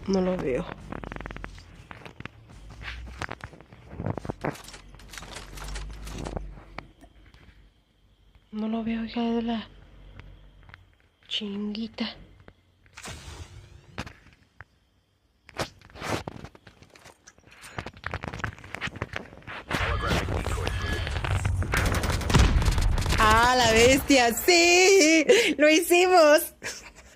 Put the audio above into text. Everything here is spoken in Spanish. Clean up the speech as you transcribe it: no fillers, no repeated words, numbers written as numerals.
No lo veo. No lo veo, hija de la chinguita. ¡Ah, la bestia! ¡Sí! ¡Lo hicimos!